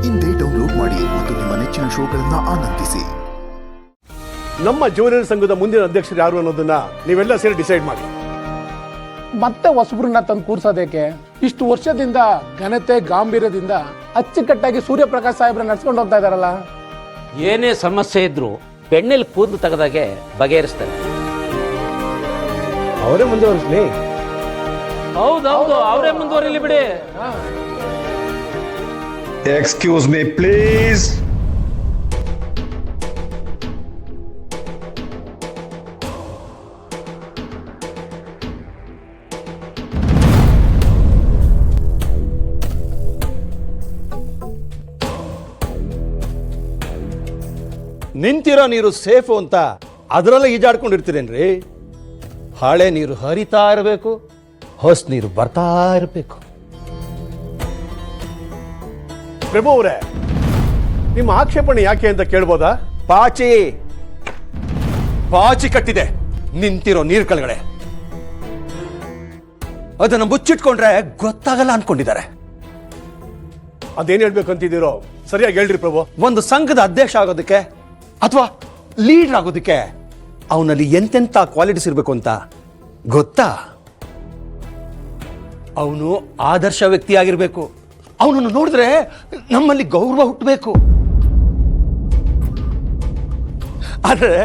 ಇಂದೇ ಡೌನ್ಲೋಡ್ ಮಾಡಿ ಮತ್ತು ನಿಮ್ಮ ನೆಚ್ಚಿನ ಶೋಗಳನ್ನು ಆನಂದಿಸಿ. ನಮ್ಮ ಜ್ಯುವೆಲರಿ ಸಂಘದ ಮುಂದಿನ ಅಧ್ಯಕ್ಷರು ಯಾರು ಅನ್ನೋದನ್ನ ನೀವೆಲ್ಲ ಸೇರಿ ಡಿಸೈಡ್ ಮಾಡಿ. ಮತ್ತೆ ಹೊಸಬ್ರನ್ನ ತಂದು ಕೂರ್ಸೋದಕ್ಕೆ ಇಷ್ಟು ವರ್ಷದಿಂದ ಘನತೆ ಗಾಂಭೀರ್ಯದಿಂದ ಅಚ್ಚುಕಟ್ಟಾಗಿ ಸೂರ್ಯಪ್ರಕಾಶ್ ಸಾಹೇಬ್ರ ನಡ್ಸ್ಕೊಂಡು ಹೋಗ್ತಾ ಇದಾರಲ್ಲ. ಏನೇ ಸಮಸ್ಯೆ ಇದ್ರು ಬೆಣ್ಣೆಲಿ ಕೂದಲು ತೆಗೆದಾಗೆ ಬಗೆಹರಿಸ್ತಾರೆ. ಅವರೇ ಮುಂದುವರಿಸಲಿ. ಹೌದೌದು, ಅವರೇ ಮುಂದುವರಿಲಿ ಬಿಡಿ. Excuse me, please. ನಿಂತಿರೋ ನೀರು ಸೇಫು ಅಂತ ಅದರಲ್ಲೇ ಈಜಾಡ್ಕೊಂಡಿರ್ತೀರೇನ್ರಿ? ಹಳೆ ನೀರು ಹರಿತಾ ಇರಬೇಕು, ಹೊಸ ನೀರು ಬರ್ತಾ ಇರಬೇಕು. ಪ್ರಭು ಅವರೇ, ನಿಮ್ಮ ಆಕ್ಷೇಪಣೆ ಯಾಕೆ ಅಂತ ಕೇಳ್ಬೋದಾ? ಪಾಚಿ ಕಟ್ಟಿದೆ ನಿಂತಿರೋ ನೀರು ಕೆಳಗಡೆ. ಅದನ್ನು ಮುಚ್ಚಿಟ್ಕೊಂಡ್ರೆ ಗೊತ್ತಾಗಲ್ಲ ಅನ್ಕೊಂಡಿದ್ದಾರೆ. ಅದೇನ್ ಹೇಳ್ಬೇಕು ಅಂತಿದ್ದೀರೋ ಸರಿಯಾಗಿ ಹೇಳ್ರಿ ಪ್ರಭು. ಒಂದು ಸಂಘದ ಅಧ್ಯಕ್ಷ ಆಗೋದಕ್ಕೆ ಅಥವಾ ಲೀಡರ್ ಆಗೋದಕ್ಕೆ ಅವನಲ್ಲಿ ಎಂತೆಂಥ ಕ್ವಾಲಿಟೀಸ್ ಇರಬೇಕು ಅಂತ ಗೊತ್ತಾ? ಅವನು ಆದರ್ಶ ವ್ಯಕ್ತಿಯಾಗಿರ್ಬೇಕು. ಅವನನ್ನು ನೋಡಿದ್ರೆ ನಮ್ಮಲ್ಲಿ ಗೌರವ ಹುಟ್ಟಬೇಕು. ಆದರೆ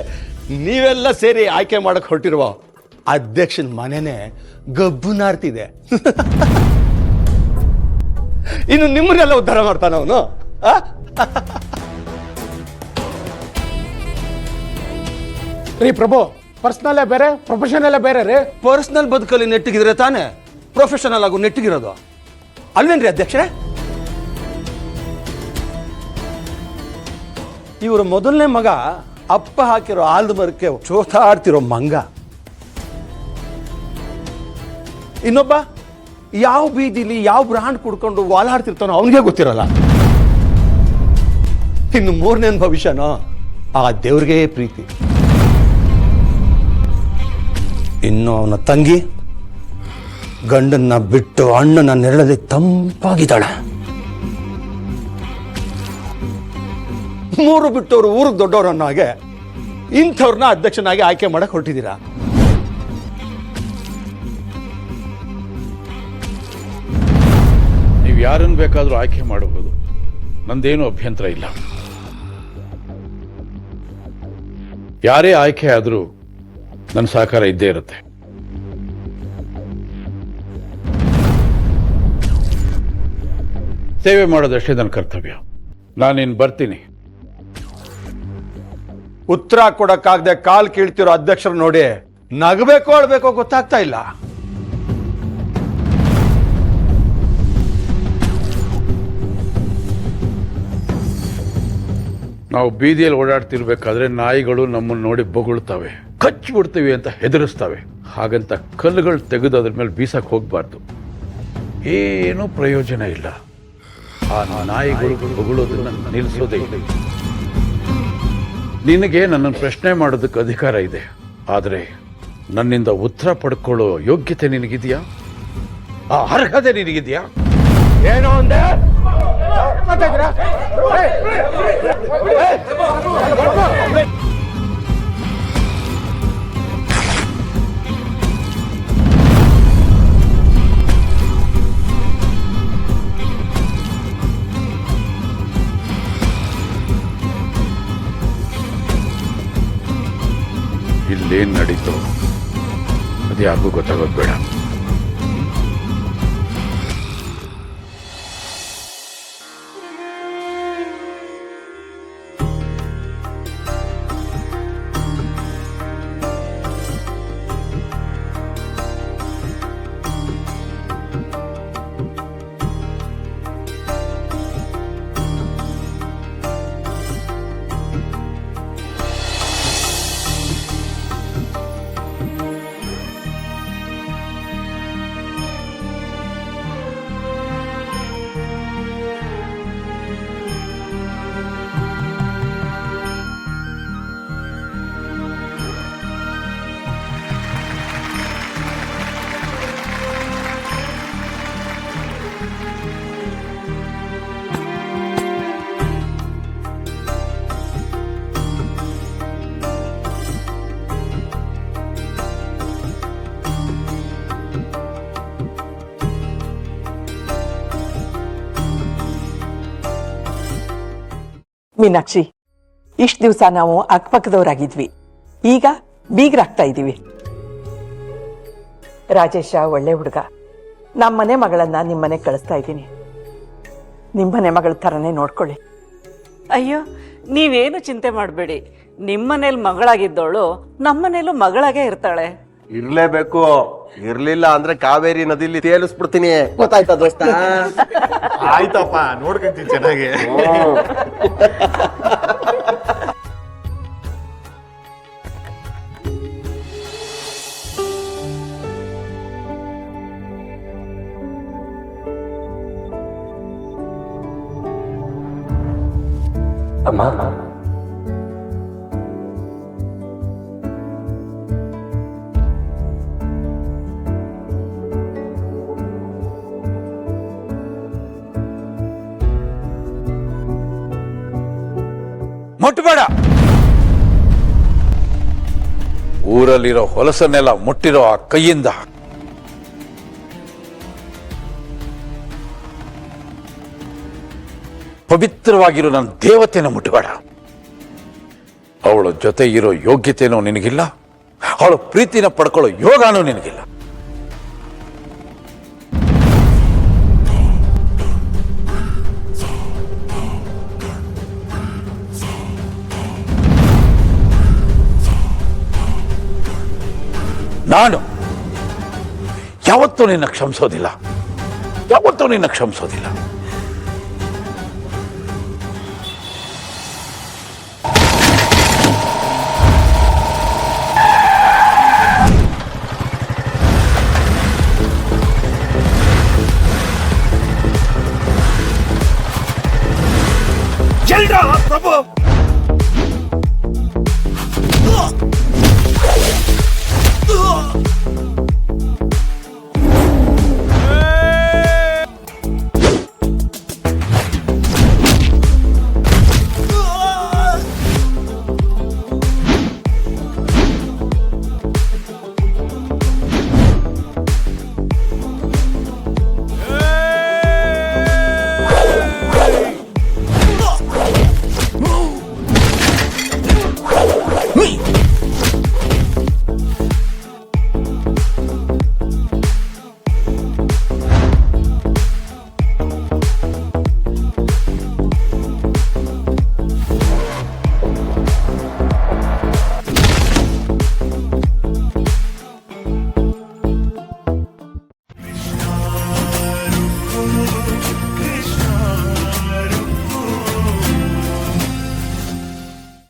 ನೀವೆಲ್ಲ ಸೇರಿ ಆಯ್ಕೆ ಮಾಡಕ್ ಹೊರಟಿರುವ ಅಧ್ಯಕ್ಷನ ಮನೆನೇ ಗಬ್ಬು ನಾರ್ತಿದೆ. ಇನ್ನು ನಿಮ್ಮನ್ನೆಲ್ಲ ಉದ್ಧಾರ ಮಾಡ್ತಾನ ಅವನು? ರೀ ಪ್ರಭು, ಪರ್ಸನಲ್ಲೇ ಬೇರೆ ಪ್ರೊಫೆಷನಲ್ಲೇ ಬೇರೆ ರೀ. ಪರ್ಸನಲ್ ಬದುಕಲ್ಲಿ ನೆಟ್ಟಿಗಿದ್ರೆ ತಾನೇ ಪ್ರೊಫೆಷನಲ್ ಆಗು ನೆಟ್ಟಿಗಿರೋದು ಅಲ್ವೇನ್ರಿ ಅಧ್ಯಕ್ಷರೇ? ಇವರ ಮೊದಲನೇ ಮಗ ಅಪ್ಪ ಹಾಕಿರೋ ಆಲ್ದ ಮರಕ್ಕೆ ಚೋತಾಡ್ತಿರೋ ಮಂಗ. ಇನ್ನೊಬ್ಬ ಯಾವ ಬೀದಿಲಿ ಯಾವ ಬ್ರಾಂಡ್ ಕುಡ್ಕೊಂಡು ವಾಲಾಡ್ತಿರ್ತಾನೋ ಅವನಿಗೆ ಗೊತ್ತಿರಲ್ಲ. ಇನ್ನು ಮೂರನೇ ಭವಿಷ್ಯನೋ ಆ ದೇವ್ರಿಗೆ ಪ್ರೀತಿ. ಇನ್ನು ಅವನ ತಂಗಿ ಗಂಡನ್ನ ಬಿಟ್ಟು ಅಣ್ಣನ ನೆರಳಲ್ಲಿ ತಂಪಾಗಿದ್ದಾಳೆ. ಮೂರು ಬಿಟ್ಟವರು ಊರಿಗೆ ದೊಡ್ಡವರು ಅನ್ನೋ ಹಾಗೆ ಇಂಥವ್ರನ್ನ ಅಧ್ಯಕ್ಷನಾಗಿ ಆಯ್ಕೆ ಮಾಡಕ್ ಹೊರಟಿದ್ದೀರಾ. ನೀವು ಯಾರನ್ನು ಬೇಕಾದರೂ ಆಯ್ಕೆ ಮಾಡಬಹುದು, ನಂದೇನು ಅಭ್ಯಂತರ ಇಲ್ಲ. ಯಾರೇ ಆಯ್ಕೆ ಆದರೂ ನನ್ನ ಸಹಕಾರ ಇದ್ದೇ ಇರುತ್ತೆ. ಸೇವೆ ಮಾಡೋದಷ್ಟೇ ನನ್ನ ಕರ್ತವ್ಯ. ನಾನಿನ್ ಬರ್ತೀನಿ. ಉತ್ತರ ಕೊಡಕ್ಕಾಗದೆ ಕಾಲ್ ಕೀಳ್ತಿರೋ ಅಧ್ಯಕ್ಷರು ನೋಡಿ ನಗಬೇಕೋ ಅಳ್ಬೇಕೋ ಗೊತ್ತಾಗ್ತಾ ಇಲ್ಲ. ನಾವು ಬೀದಿಯಲ್ಲಿ ಓಡಾಡ್ತಿರ್ಬೇಕಾದ್ರೆ ನಾಯಿಗಳು ನಮ್ಮನ್ನು ನೋಡಿ ಬೊಗಳ್ತವೆ, ಕಚ್ಚಿಬಿಡ್ತೀವಿ ಅಂತ ಹೆದರಿಸ್ತವೆ. ಹಾಗಂತ ಕಲ್ಲುಗಳು ತೆಗೆದು ಅದ್ರ ಮೇಲೆ ಬೀಸಕ್ಕೆ ಹೋಗ್ಬಾರ್ದು. ಏನೂ ಪ್ರಯೋಜನ ಇಲ್ಲ. ಆ ನಾಯಿಗಳು ಬೊಗಳೋದನ್ನ ನಿಲ್ಲಿಸೋದೇ ಇಲ್ಲ. ನಿನಗೆ ನನ್ನನ್ನು ಪ್ರಶ್ನೆ ಮಾಡೋದಕ್ಕೆ ಅಧಿಕಾರ ಇದೆ, ಆದರೆ ನನ್ನಿಂದ ಉತ್ತರ ಪಡ್ಕೊಳ್ಳೋ ಯೋಗ್ಯತೆ ನಿನಗಿದೆಯಾ? ಆ ಅರ್ಹತೆ ನಿನಗಿದೆಯಾ? ಏನೋ ಅಂದೆ? ಇಲ್ಲೇನ್ ನಡೀತು ಅದು ಯಾರಿಗೂ ಗೊತ್ತಾಗೋದು ಬೇಡ. ಮೀನಾಕ್ಷಿ, ಇಷ್ಟು ದಿವಸ ನಾವು ಅಕ್ಕಪಕ್ಕದವರಾಗಿದ್ವಿ, ಈಗ ಬೀಗರಾಗ್ತಾ ಇದ್ದೀವಿ. ರಾಜೇಶ ಒಳ್ಳೆ ಹುಡುಗ. ನಮ್ಮನೆ ಮಗಳನ್ನ ನಿಮ್ಮನೆ ಕಳಿಸ್ತಾ ಇದ್ದೀನಿ. ನಿಮ್ಮನೆ ಮಗಳ ಥರನೇ ನೋಡ್ಕೊಳ್ಳಿ. ಅಯ್ಯೋ, ನೀವೇನು ಚಿಂತೆ ಮಾಡಬೇಡಿ. ನಿಮ್ಮನೇಲಿ ಮಗಳಾಗಿದ್ದವಳು ನಮ್ಮನೇಲೂ ಮಗಳಾಗೇ ಇರ್ತಾಳೆ. ಇರ್ಲೇಬೇಕು. ಇರ್ಲಿಲ್ಲ ಅಂದ್ರೆ ಕಾವೇರಿ ನದಿಲಿ ತೇಲಿಸ್ಬಿಡ್ತೀನಿ. ಗೊತ್ತಾಯ್ತಾ ದೋಸ್ತ? ಆಯ್ತಪ್ಪ, ನೋಡ್ಕೊಂತೀನಿ ಚೆನ್ನಾಗಿ. ಅಮ್ಮ, ಮುಟ್ಟಬೇಡ. ಊರಲ್ಲಿರೋ ಹೊಲಸನ್ನೆಲ್ಲ ಮುಟ್ಟಿರೋ ಆ ಕೈಯಿಂದ ಪವಿತ್ರವಾಗಿರೋ ನನ್ನ ದೇವತೆನ ಮುಟ್ಟಬೇಡ. ಅವಳ ಜೊತೆ ಇರೋ ಯೋಗ್ಯತೆನೂ ನಿನಗಿಲ್ಲ, ಅವಳ ಪ್ರೀತಿನ ಪಡ್ಕೊಳ್ಳೋ ಯೋಗಾನೂ ನಿನಗಿಲ್ಲ. ನಾನು ಯಾವತ್ತೂ ನಿನ್ನ ಕ್ಷಮಿಸೋದಿಲ್ಲ, ಯಾವತ್ತೂ ನಿನ್ನ ಕ್ಷಮಿಸೋದಿಲ್ಲ. ಎಲ್ರ ಪ್ರಭು